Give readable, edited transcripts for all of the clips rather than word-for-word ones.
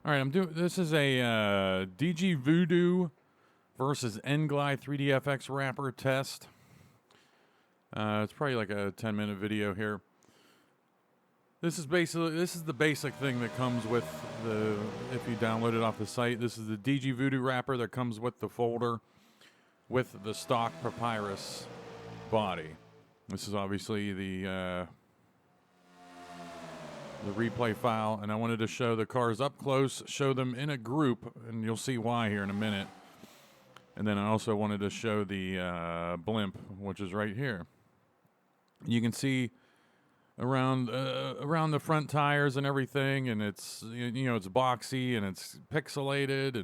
All right, this is a DG Voodoo versus NGlide 3DFX wrapper test. It's probably like a 10-minute video here. This is the basic thing that comes with if you download it off the site. This is the DG Voodoo wrapper that comes with the folder with the stock Papyrus body. This is obviously the replay file, and I wanted to show the cars up close, show them in a group, and you'll see why here in a minute. And then I also wanted to show the blimp, which is right here. You can see around the front tires and everything, and it's it's boxy and it's pixelated,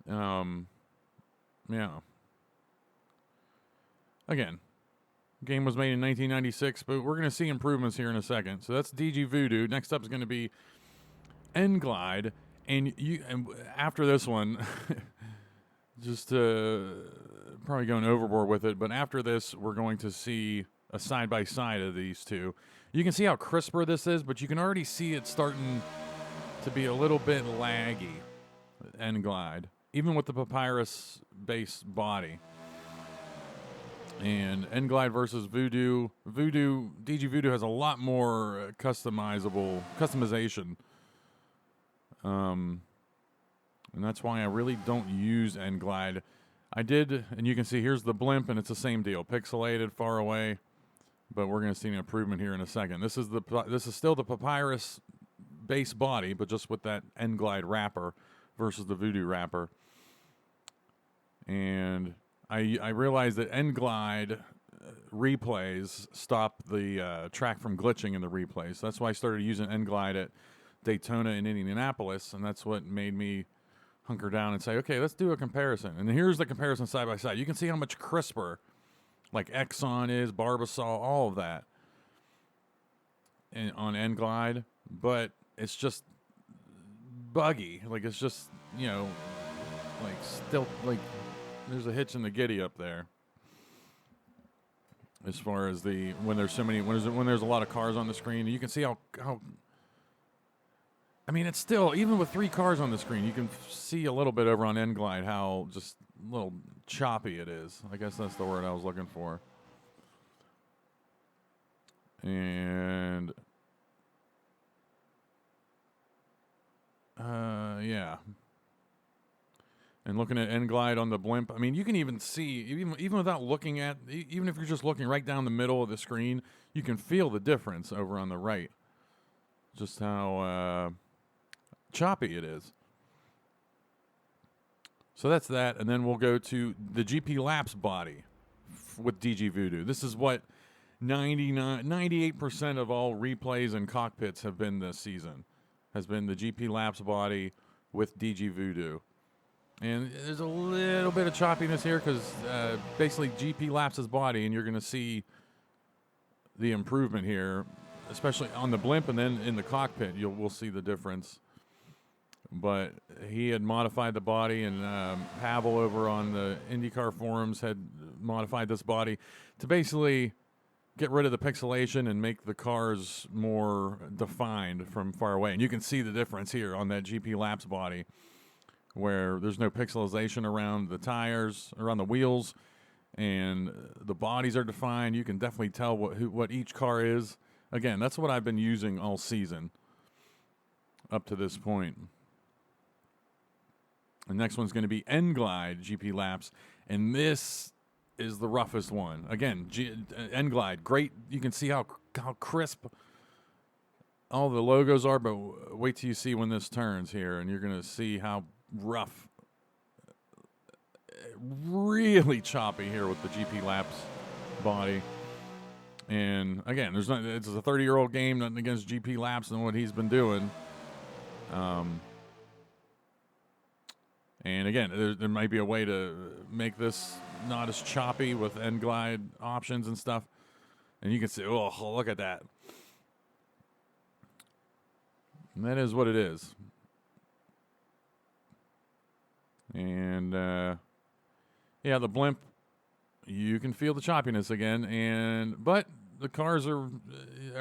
and yeah. Again, game was made in 1996, but we're going to see improvements here in a second. So that's DG Voodoo. Next up is going to be NGlide, and after this one, just probably going overboard with it, but after this, we're going to see a side-by-side of these two. You can see how crisper this is, but you can already see it starting to be a little bit laggy, NGlide, even with the Papyrus base body. And NGlide versus Voodoo. DG Voodoo has a lot more customization. And that's why I really don't use NGlide. I did, and you can see here's the blimp, and it's the same deal, pixelated, far away. But we're going to see an improvement here in a second. This is still the Papyrus base body, but just with that NGlide wrapper versus the Voodoo wrapper. And I realized that NGlide replays stop the track from glitching in the replays. That's why I started using NGlide at Daytona and Indianapolis, and that's what made me hunker down and say, okay, let's do a comparison. And here's the comparison side by side. You can see how much crisper, like Exxon is, Barbasol, all of that on NGlide, but it's just buggy. Like, it's just, like still, like, there's a hitch in the giddy up there. As far as when there's a lot of cars on the screen, you can see how I mean, it's still, even with 3 cars on the screen, you can see a little bit over on NGlide how just a little choppy it is. I guess that's the word I was looking for. And yeah. And looking at NGlide on the blimp, I mean, you can even see, even without looking at, even if you're just looking right down the middle of the screen, you can feel the difference over on the right. Just how choppy it is. So that's that, and then we'll go to the GP Laps body with DG Voodoo. This is what 98% of all replays and cockpits have been this season, has been the GP Laps body with DG Voodoo. And there's a little bit of choppiness here because basically GP Laps' body, and you're going to see the improvement here, especially on the blimp, and then in the cockpit, we'll see the difference. But he had modified the body, and Pavel over on the IndyCar forums had modified this body to basically get rid of the pixelation and make the cars more defined from far away. And you can see the difference here on that GP Laps body, where there's no pixelization around the tires, around the wheels, and the bodies are defined. You can definitely tell what each car is. Again, that's what I've been using all season up to this point. The next one's going to be NGlide GP Laps, and this is the roughest one. Again, NGlide, great. You can see how crisp all the logos are, but wait till you see when this turns here, and you're going to see how rough, really choppy here with the GP Laps body. And again, it's a 30-year-old game, nothing against GP Laps and what he's been doing. And again, there might be a way to make this not as choppy with NGlide options and stuff. And you can see, oh, look at that. And that is what it is. And yeah, the blimp, you can feel the choppiness again, but the cars are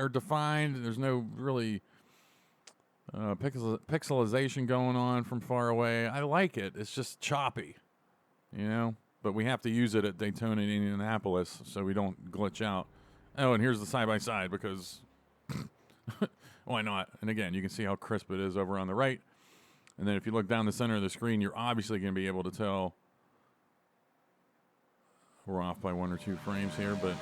defined. There's no really Pixelization going on from far away. I like it. It's just choppy, you know? But we have to use it at Daytona and Indianapolis so we don't glitch out. Oh, and here's the side-by-side because why not? And again, you can see how crisp it is over on the right. And then if you look down the center of the screen, you're obviously going to be able to tell we're off by 1 or 2 frames here, but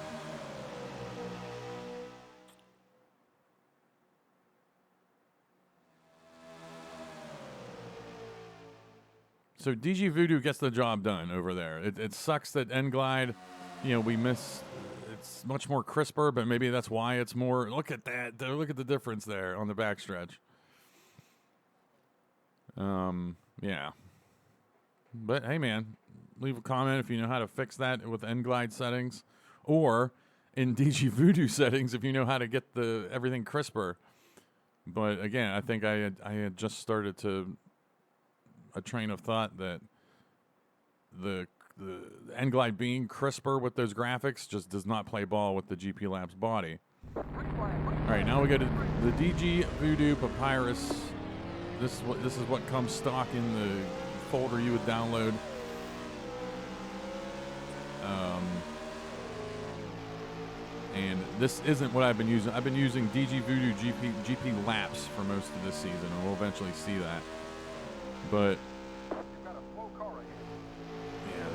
so DG Voodoo gets the job done over there. It sucks that NGlide, you know, we miss. It's much more crisper, but maybe that's why it's more. Look at that. Look at the difference there on the backstretch. Yeah. But hey, man, leave a comment if you know how to fix that with NGlide settings, or in DG Voodoo settings if you know how to get everything crisper. But again, I think I had just started to a train of thought that the NGlide being crisper with those graphics just does not play ball with the GP Labs body. All right, now we go to the DG Voodoo Papyrus. This is what comes stock in the folder you would download. And this isn't what I've been using. I've been using DG Voodoo GP Laps for most of this season, and we'll eventually see that. But yeah,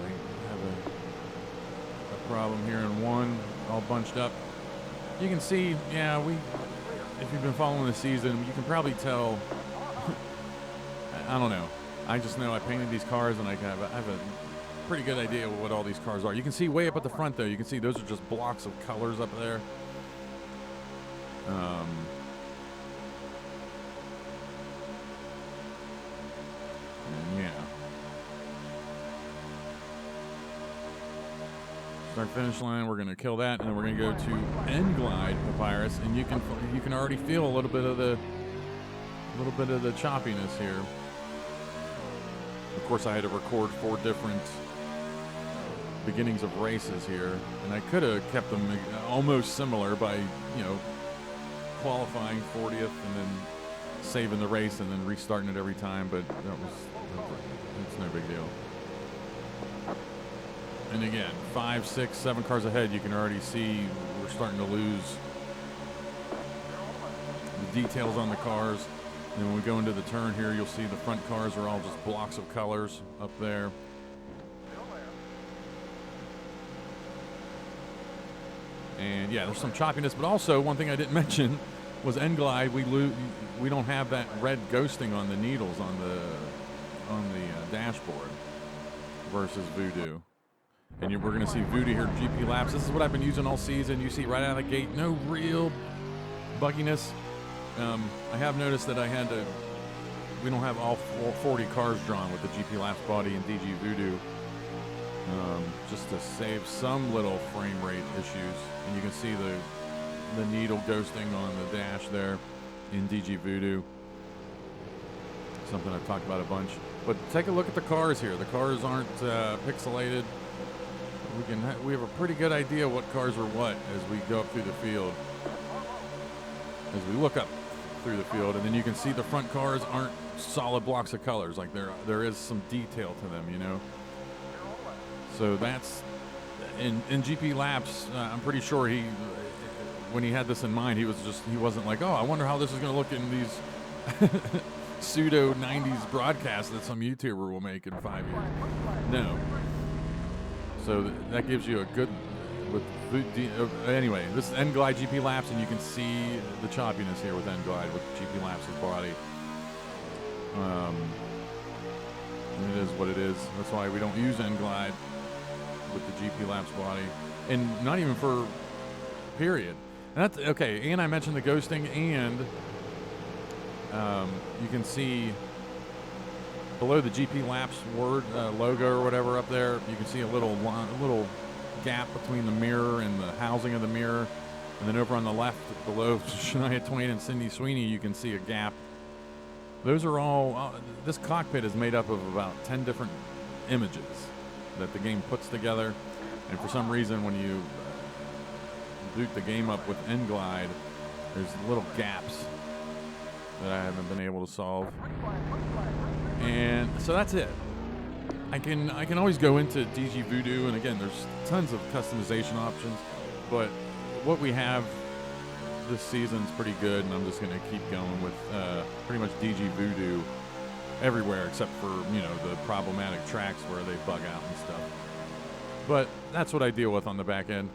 they have a problem here in one, all bunched up. You can see, yeah, if you've been following the season, you can probably tell. I don't know. I just know I painted these cars, and I have a pretty good idea of what all these cars are. You can see way up at the front, though. You can see those are just blocks of colors up there. And yeah. Start finish line. We're gonna kill that, and then we're gonna go to NGlide Papyrus, and you can already feel a little bit of the choppiness here. Of course, I had to record 4 different beginnings of races here, and I could have kept them almost similar by, you know, qualifying 40th and then saving the race and then restarting it every time, but it's no big deal. And again, 5, 6, 7 cars ahead, you can already see we're starting to lose the details on the cars. And when we go into the turn here, you'll see the front cars are all just blocks of colors up there. And yeah, there's some choppiness, but also one thing I didn't mention was NGlide. We don't have that red ghosting on the needles on the dashboard versus Voodoo. And we're going to see Voodoo here at GP Laps. This is what I've been using all season. You see right out of the gate, no real bugginess. I have noticed that we don't have all 40 cars drawn with the GP Laps body and DG Voodoo, just to save some little frame rate issues. And you can see the needle ghosting on the dash there in DG Voodoo. Something I've talked about a bunch. But take a look at the cars here. The cars aren't pixelated. We have a pretty good idea what cars are what as we go up through the field. As we look up through the field, and then you can see the front cars aren't solid blocks of colors. Like there is some detail to them, you know. So that's in GP Laps. I'm pretty sure when he had this in mind, he wasn't like, oh, I wonder how this is going to look in these pseudo 90s broadcasts that some YouTuber will make in 5 years. No. So that gives you a good. Anyway, this is NGlide GP Laps, and you can see the choppiness here with NGlide with GP Laps' body. It is what it is. That's why we don't use NGlide with the GP Laps body, and not even for period. And that's okay. And I mentioned the ghosting, and you can see below the GP Laps word logo or whatever up there. You can see a little gap between the mirror and the housing of the mirror, and then over on the left below Shania Twain and Cindy Sweeney, you can see a gap. Those are all this cockpit is made up of about 10 different images that the game puts together, and for some reason when you boot the game up with NGlide, there's little gaps that I haven't been able to solve. And so that's it. I can always go into DG Voodoo, and again, there's tons of customization options, but what we have this season's pretty good, and I'm just going to keep going with pretty much DG Voodoo everywhere except for, you know, the problematic tracks where they bug out and stuff. But that's what I deal with on the back end.